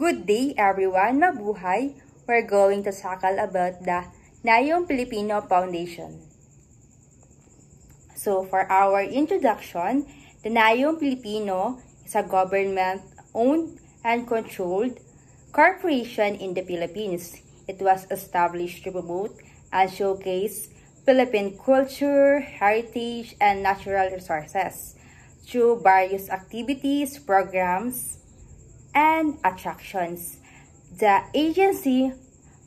Good day everyone, mabuhay! We're going to tackle about the Nayong Pilipino Foundation. So for our introduction, the Nayong Pilipino is a government-owned and controlled corporation in the Philippines. It was established to promote and showcase Philippine culture, heritage, and natural resources through various activities, programs, and attractions. The agency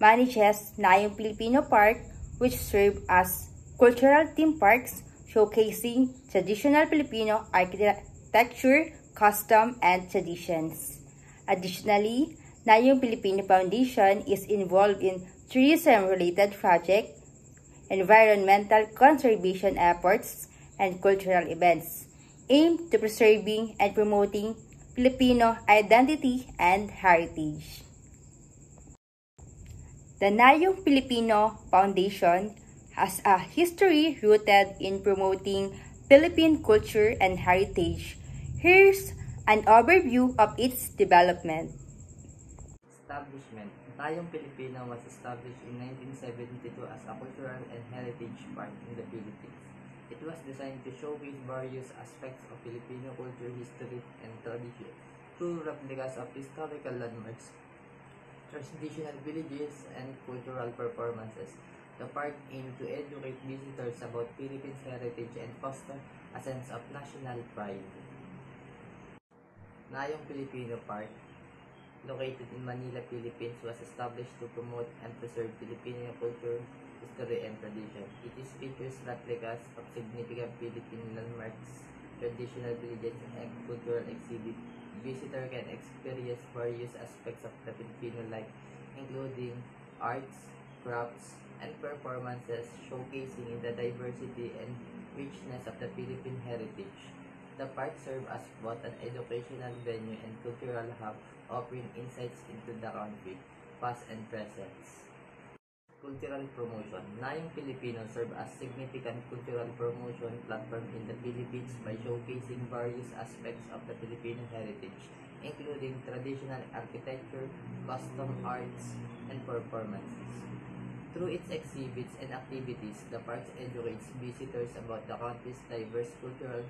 manages Nayong Filipino Park, which serve as cultural theme parks showcasing traditional Filipino architecture, custom, and traditions. Additionally, Nayong Filipino Foundation is involved in tourism-related projects, environmental conservation efforts, and cultural events aimed to preserving and promoting Filipino identity and heritage. The Nayong Filipino Foundation has a history rooted in promoting Philippine culture and heritage. Here's an overview of its development. Establishment. Nayong Filipino was established in 1972 as a cultural and heritage park in the Philippines. It was designed to showcase various aspects of Filipino culture, history, and tradition through replicas of historical landmarks, traditional villages, and cultural performances. The park aimed to educate visitors about Philippines' heritage and foster a sense of national pride. Nayong Filipino Park, located in Manila, Philippines, was established to promote and preserve Filipino culture, history, and tradition. It features replicas of significant Philippine landmarks, traditional villages, and cultural exhibits. Visitors can experience various aspects of the Filipino life, including arts, crafts, and performances showcasing the diversity and richness of the Philippine heritage. The park serves as both an educational venue and cultural hub, offering insights into the country, past and present. Cultural promotion. Nayong Filipino serve as significant cultural promotion platform in the Philippines by showcasing various aspects of the Filipino heritage, including traditional architecture, custom arts, and performances. Through its exhibits and activities, the park educates visitors about the country's diverse cultural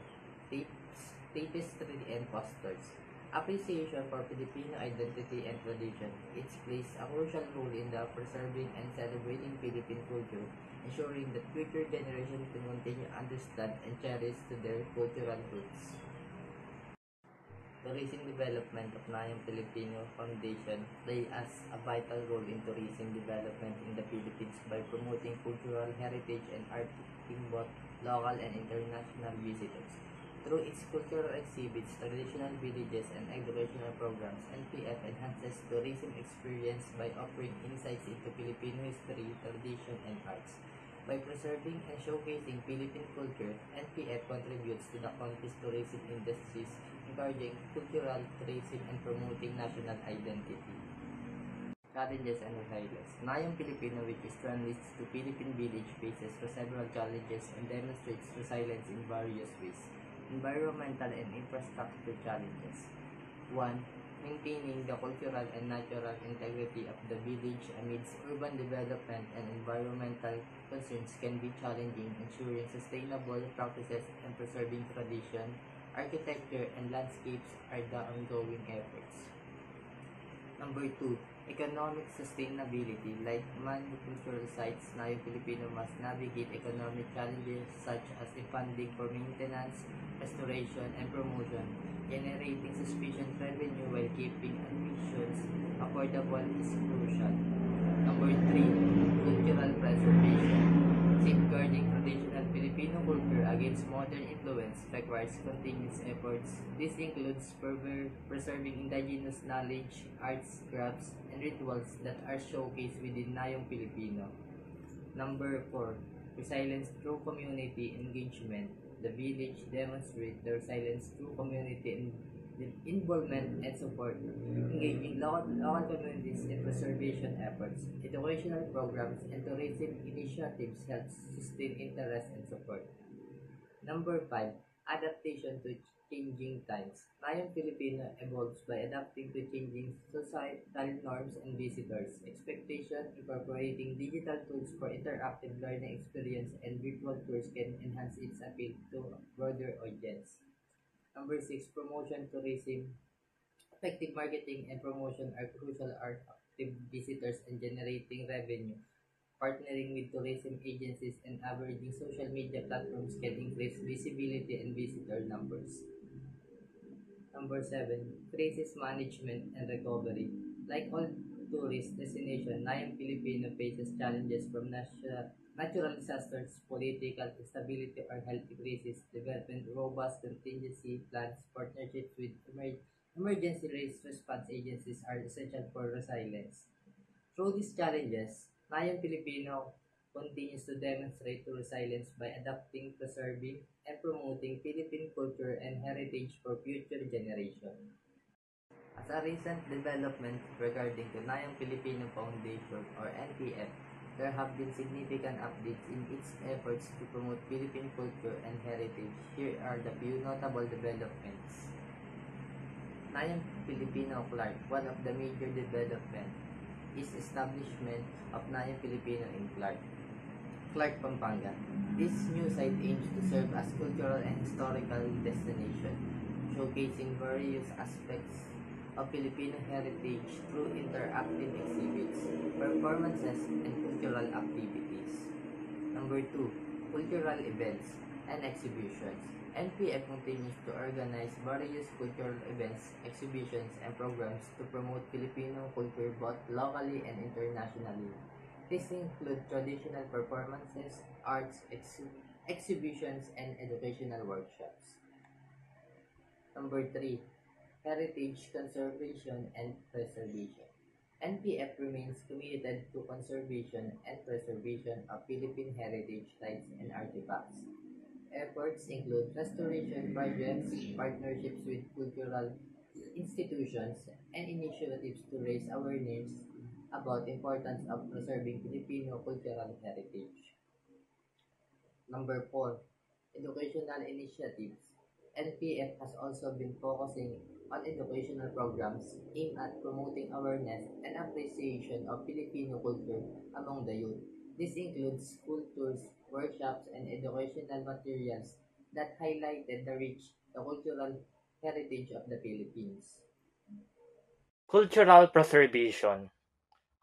tapestry and fosters appreciation for Filipino identity and tradition. It plays a crucial role in the preserving and celebrating Philippine culture, ensuring that future generations can continue to understand and cherish their cultural roots. Tourism development of Nayong Filipino Foundation plays as a vital role in tourism development in the Philippines by promoting cultural heritage and attracting both local and international visitors. Through its cultural exhibits, traditional villages, and educational programs, NPF enhances tourism experience by offering insights into Filipino history, tradition, and arts. By preserving and showcasing Philippine culture, NPF contributes to the country's tourism industries, encouraging cultural tourism and promoting national identity. Challenges and highlights. Nayong Filipino, which is translates to Philippine Village, faces several challenges and demonstrates resilience in various ways. Environmental and infrastructure challenges. 1. Maintaining the cultural and natural integrity of the village amidst urban development and environmental concerns can be challenging, ensuring sustainable practices and preserving tradition, architecture, and landscapes are the ongoing efforts. Number 2. Economic sustainability. Like many cultural sites, Nayong Filipino must navigate economic challenges such as the funding for maintenance, restoration, and promotion. Generating sufficient revenue while keeping admissions affordable is crucial. Number 3. Cultural preservation. Safeguarding traditional Filipino culture against modern influence requires continuous efforts. This includes preserving indigenous knowledge, arts, crafts, and rituals that are showcased within Nayong Filipino. Number 4. Resilience through community engagement. The village demonstrates their resilience through community involvement and support, engaging local communities in preservation efforts. Educational programs and tourism initiatives help sustain interest and support. Number 5. Adaptation to changing times. Tayong Filipino evolves by adapting to changing societal norms and visitors' expectation. Incorporating digital tools for interactive learning experience and virtual tours can enhance its appeal to a broader audience. Number six, promotion tourism. Effective marketing and promotion are crucial are active visitors and generating revenue. Partnering with tourism agencies and averaging social media platforms can increase visibility and visitor numbers. Number seven, crisis management and recovery. Like all tourist destinations, Nayang Filipino faces challenges from natural disasters, political instability, or health crisis. Development robust contingency plans, partnerships with emergency response agencies are essential for resilience. Through these challenges, Nayang Filipino continues to demonstrate resilience by adapting, preserving, and promoting Philippine culture and heritage for future generations. As a recent development regarding the Nayang Filipino Foundation or NPF, there have been significant updates in its efforts to promote Philippine culture and heritage. Here are the few notable developments. Nayang Filipino Clark, one of the major developments is establishment of Nayang Filipino in Clark, Pampanga. This new site aims to serve as cultural and historical destination, showcasing various aspects of Filipino heritage through interactive exhibits, performances, and cultural activities. Number 2, cultural events and exhibitions. NPF continues to organize various cultural events, exhibitions, and programs to promote Filipino culture both locally and internationally. These include traditional performances, arts, exhibitions, and educational workshops. Number 3, heritage conservation and preservation. NPF remains committed to conservation and preservation of Philippine heritage sites and artifacts. Efforts include restoration projects, partnerships with cultural institutions, and initiatives to raise awareness about the importance of preserving Filipino cultural heritage. Number 4, educational initiatives. NPF has also been focusing on educational programs aimed at promoting awareness and appreciation of Filipino culture among the youth. This includes school tours, workshops, and educational materials that highlighted the cultural heritage of the Philippines. Cultural preservation.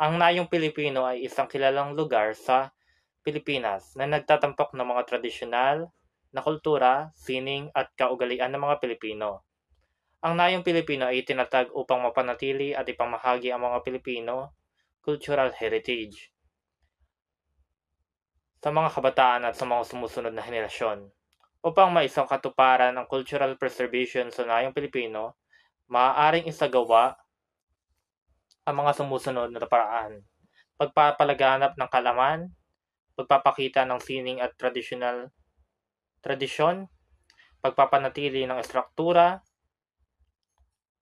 Ang Nayong Pilipino ay isang kilalang lugar sa Pilipinas na nagtatampok ng mga tradisyonal na kultura, sining at kaugalian ng mga Pilipino. Ang Nayong Pilipino ay itinatag upang mapanatili at ipamahagi ang mga Pilipino cultural heritage sa mga kabataan at sa mga sumusunod na henerasyon. Upang maisang katuparan ang cultural preservation sa Nayong Pilipino, maaaring isagawa ang mga sumusunod na paraan: pagpapalaganap ng kaalaman, pagpapakita ng sining at tradisyon, pagpapanatili ng estruktura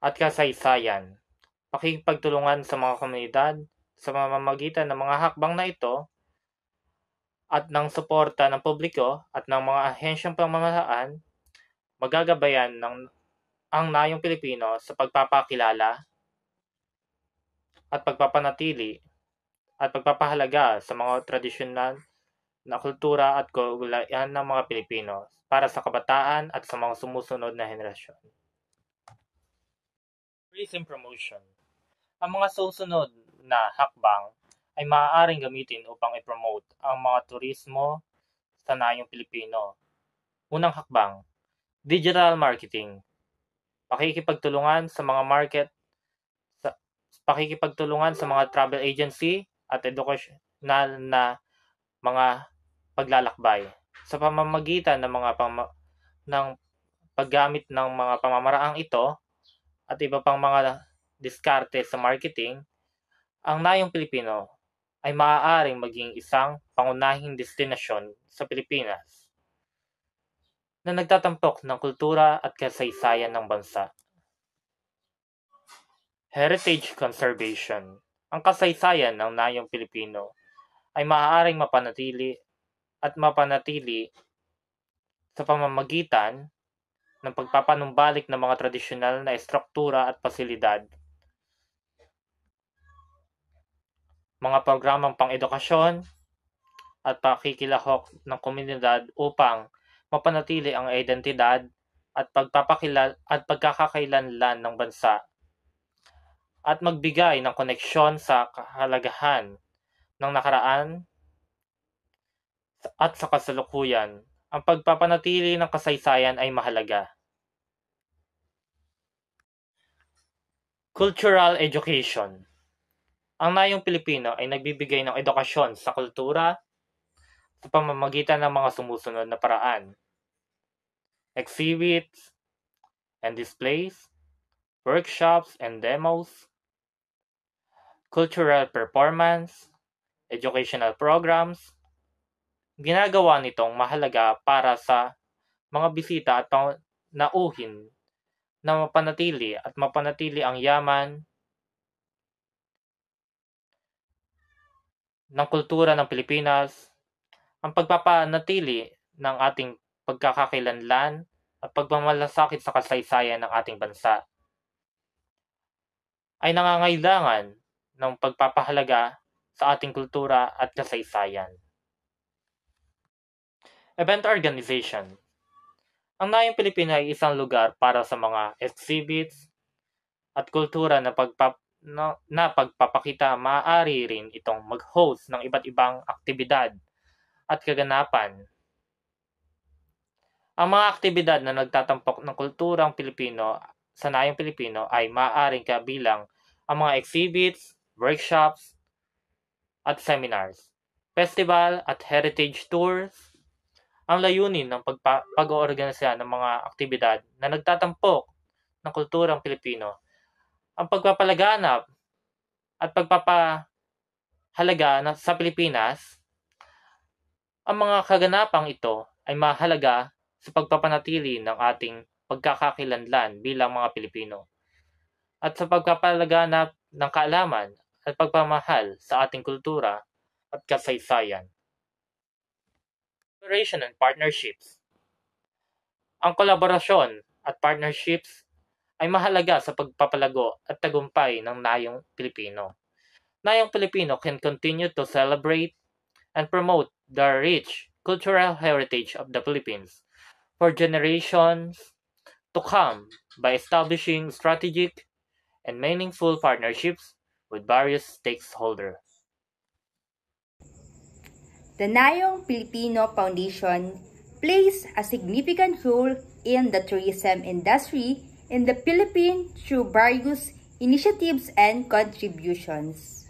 at kasaysayan, pakikipagtulungan sa mga komunidad sa pamamagitan ng mga hakbang na ito at ng suporta ng publiko at ng mga ahensyang pamahalaan, magagabayan ang Nayong Pilipino sa pagpapakilala at pagpapanatili at pagpapahalaga sa mga tradisyonal na kultura at kaugalian ng mga Pilipino para sa kabataan at sa mga sumusunod na henerasyon. Tourism promotion. Ang mga susunod na hakbang ay maaaring gamitin upang i-promote ang mga turismo sa Nayong Pilipino. Unang hakbang, digital marketing. Pakikipagtulungan sa mga travel agency at educational na mga paglalakbay sa pamamagitan ng paggamit ng mga pamamaraang ito at iba pang mga diskarte sa marketing. Ang Nayong Pilipino ay maaaring maging isang pangunahing destinasyon sa Pilipinas na nagtatampok ng kultura at kasaysayan ng bansa. Heritage conservation. Ang kasaysayan ng Nayong Pilipino ay maaaring mapanatili sa pamamagitan ng pagpapanumbalik ng mga tradisyonal na estruktura at pasilidad, mga programang pang-edukasyon at pakikilahok ng komunidad upang mapanatili ang identidad at pagkakakailanlan ng bansa at magbigay ng koneksyon sa kahalagahan ng nakaraan at sa kasalukuyan. Ang pagpapanatili ng kasaysayan ay mahalaga. Cultural education. Ang Nayong Pilipino ay nagbibigay ng edukasyon sa kultura sa pamamagitan ng mga sumusunod na paraan: exhibits and displays, workshops and demos, cultural performance, educational programs. Ginagawa nitong mahalaga para sa mga bisita at nauhin na mapanatili ang yaman ng kultura ng Pilipinas, ang pagpapanatili ng ating pagkakakilanlan at pagmamalasakit sa kasaysayan ng ating bansa ay nangangailangan ng pagpapahalaga sa ating kultura at kasaysayan. Event organization. Ang Nayong Pilipino ay isang lugar para sa mga exhibits at kultura na pagpapakita. Maaari rin itong mag-host ng iba't ibang aktibidad at kaganapan. Ang mga aktibidad na nagtatampok ng kulturang Pilipino sa Nayong Pilipino ay maaaring kabilang ang mga exhibits, workshops, at seminars, festival at heritage tours. Ang layunin ng pag-oorganisa ng mga aktibidad na nagtatampok ng kulturang Pilipino, ang pagpapalaganap at pagpapahalaga sa Pilipinas. Ang mga kaganapang ito ay mahalaga sa pagpapanatili ng ating pagkakakilanlan bilang mga Pilipino at sa pagpapalaganap ng kaalaman at pagpamahal sa ating kultura at kasaysayan. Collaboration and partnerships. Ang kolaborasyon at partnerships ay mahalaga sa pagpapalago at tagumpay ng Nayong Pilipino. Nayong Pilipino can continue to celebrate and promote the rich cultural heritage of the Philippines for generations to come by establishing strategic and meaningful partnerships with various stakeholders. The Nayong Pilipino Foundation plays a significant role in the tourism industry in the Philippines through various initiatives and contributions.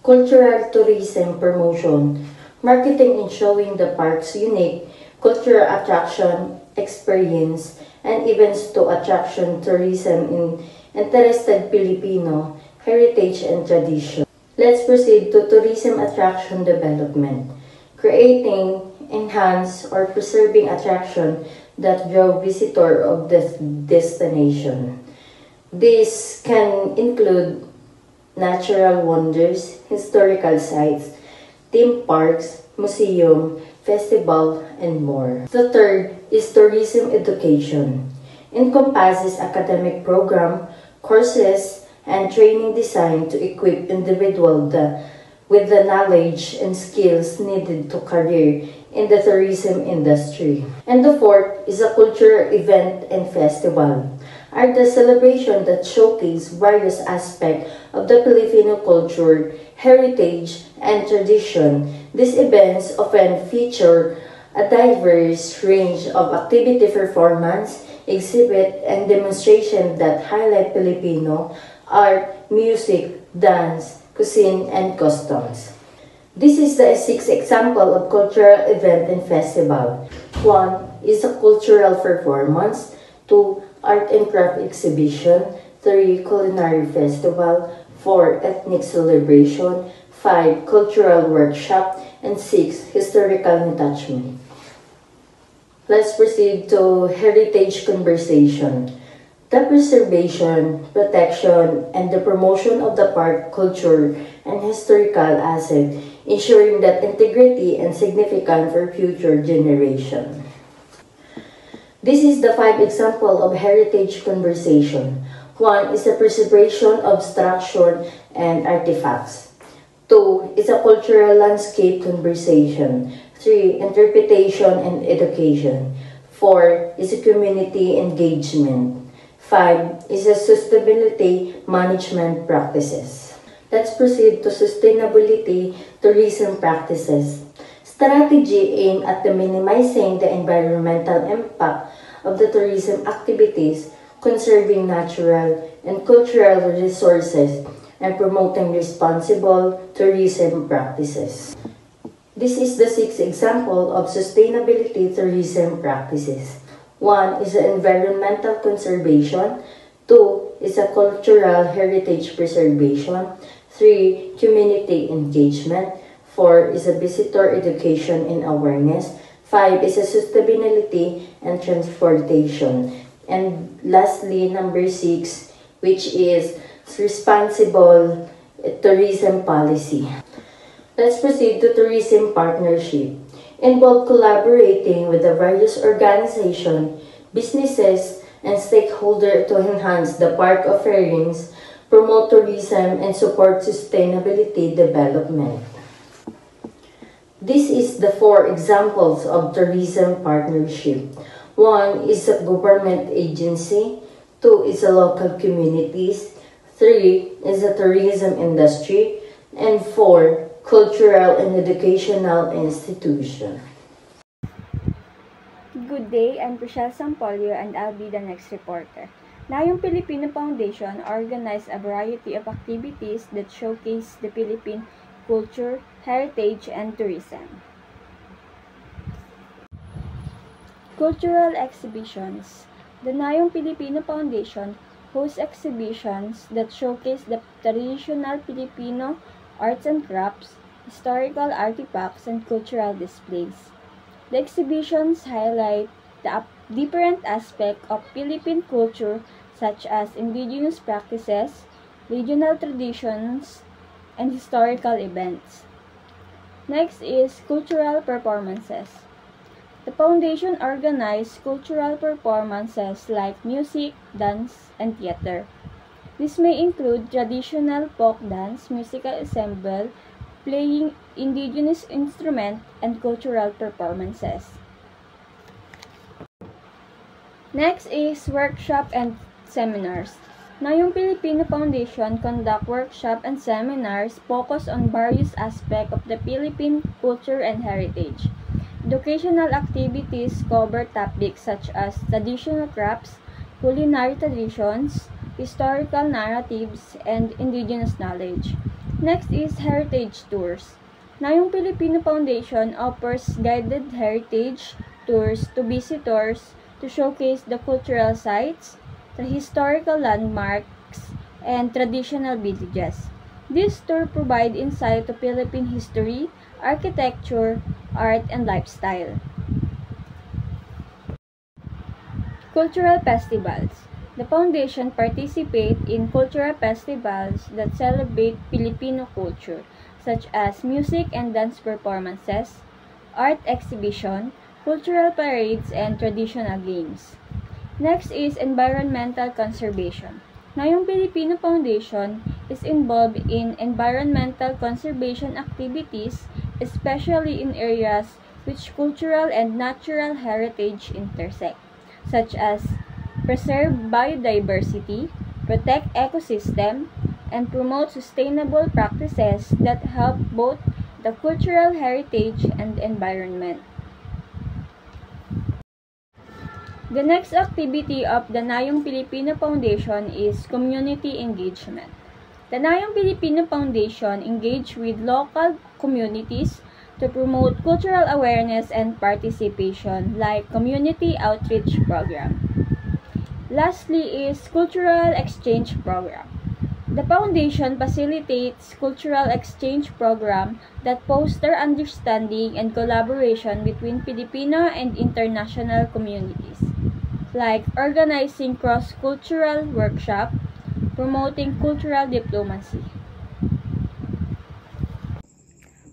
Cultural tourism promotion, marketing and showing the park's unique cultural attraction, experience, and events to attraction tourism in interested Filipino heritage and tradition. Let's proceed to tourism attraction development, creating, enhance, or preserving attraction that draw visitor of the destination. This can include natural wonders, historical sites, theme parks, museum, festival, and more. The third is tourism education. Encompasses academic program, courses, and training designed to equip individuals with the knowledge and skills needed to career in the tourism industry. And the fourth is a cultural event and festival, are the celebration that showcase various aspects of the Filipino culture, heritage, and tradition. These events often feature a diverse range of activity performance, exhibit, and demonstration that highlight Filipino art, music, dance, cuisine, and customs. This is the 6 example of cultural event and festival. 1 is a cultural performance. 2, art and craft exhibition. 3, culinary festival. 4, ethnic celebration. 5, cultural workshop. And 6, historical detachment. Let's proceed to heritage conversation. The preservation, protection, and the promotion of the park culture and historical asset, ensuring that integrity and significance for future generations. This is the 5 example of heritage conservation. 1 is the preservation of structure and artifacts. 2 is a cultural landscape conversation. 3, interpretation and education. 4 is a community engagement. 5 is a sustainability management practices. Let's proceed to sustainability tourism practices. Strategy aimed at minimizing the environmental impact of the tourism activities, conserving natural and cultural resources, and promoting responsible tourism practices. This is the 6th example of sustainability tourism practices. 1 is environmental conservation. 2 is a cultural heritage preservation. 3, community engagement. 4 is a visitor education and awareness. 5 is a sustainability and transportation. And lastly, number 6, which is responsible tourism policy. Let's proceed to tourism partnership. Involve collaborating with the various organizations, businesses, and stakeholders to enhance the park offerings, promote tourism, and support sustainability development. This is the 4 examples of tourism partnership. 1 is a government agency. 2 is a local communities. 3 is a tourism industry. And 4, cultural and educational institution. Good day, I'm Rochelle Sampolio and I'll be the next reporter. Nayong Filipino Foundation organized a variety of activities that showcase the Philippine culture, heritage, and tourism. Cultural exhibitions. The Nayong Filipino Foundation hosts exhibitions that showcase the traditional Filipino arts and crafts, historical artifacts, and cultural displays. The exhibitions highlight the different aspects of Philippine culture such as indigenous practices, regional traditions, and historical events. Next is cultural performances. The foundation organizes cultural performances like music, dance, and theater. This may include traditional folk dance, musical ensemble, playing indigenous instruments, and cultural performances. Next is workshop and seminars. Nayong Filipino Foundation conduct workshop and seminars focused on various aspects of the Philippine culture and heritage. Educational activities cover topics such as traditional crafts, culinary traditions, historical narratives, and indigenous knowledge. Next is heritage tours. Nayong Filipino Foundation offers guided heritage tours to visitors to showcase the cultural sites, the historical landmarks, and traditional villages. This tour provides insight to Philippine history, architecture, art, and lifestyle. Cultural festivals. The foundation participates in cultural festivals that celebrate Filipino culture, such as music and dance performances, art exhibition, cultural parades, and traditional games. Next is environmental conservation. Nayong Filipino Foundation is involved in environmental conservation activities, especially in areas which cultural and natural heritage intersect, such as preserve biodiversity, protect ecosystem, and promote sustainable practices that help both the cultural heritage and the environment. The next activity of the Nayong Filipino Foundation is community engagement. The Nayong Filipino Foundation engage with local communities to promote cultural awareness and participation like community outreach program. Lastly is cultural exchange program. The foundation facilitates cultural exchange program that foster understanding and collaboration between Filipino and international communities, like organizing cross-cultural workshop, promoting cultural diplomacy.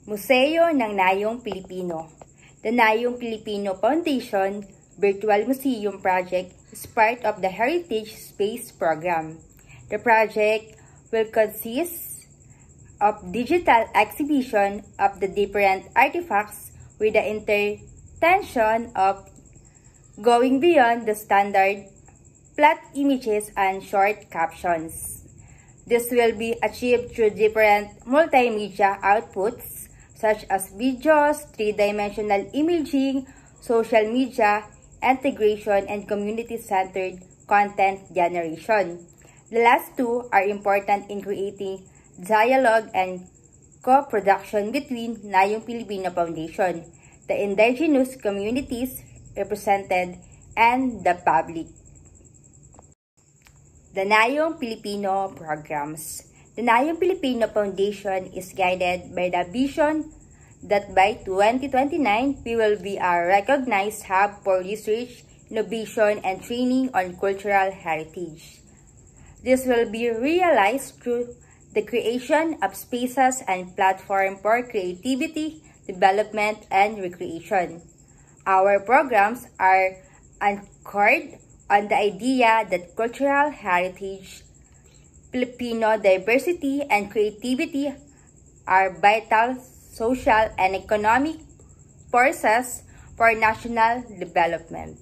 Museo ng Nayong Pilipino. The Nayong Filipino Foundation Virtual Museum project is part of the Heritage Space program. The project will consist of digital exhibition of the different artifacts with the intention of going beyond the standard flat images and short captions. This will be achieved through different multimedia outputs such as videos, three-dimensional imaging, social media, integration, and community-centered content generation. The last two are important in creating dialogue and co-production between Nayong Pilipino Foundation, the indigenous communities represented, and the public. The Nayong Pilipino Programs. The Nayong Pilipino Foundation is guided by the vision that by 2029, we will be a recognized hub for research, innovation, and training on cultural heritage. This will be realized through the creation of spaces and platforms for creativity, development, and recreation. Our programs are anchored on the idea that cultural heritage, Filipino diversity, and creativity are vital social and economic forces for national development.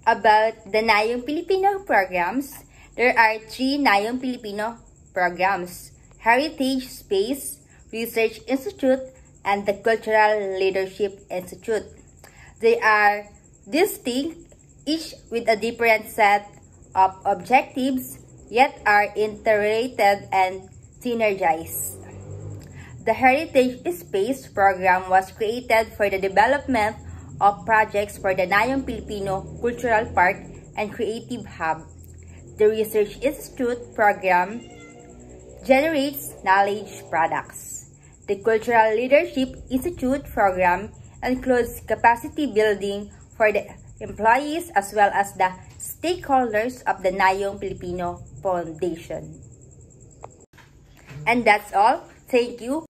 About the Nayong Pilipino programs, there are 3 Nayong Pilipino programs: Heritage Space, Research Institute, and the Cultural Leadership Institute. They are distinct, each with a different set of objectives, yet are integrated and synergized. The Heritage Space program was created for the development of projects for the Nayong Pilipino Cultural Park and Creative Hub. The Research Institute program generates knowledge products. The Cultural Leadership Institute program includes capacity building for the employees as well as the stakeholders of the Nayong Pilipino Foundation. And that's all. Thank you.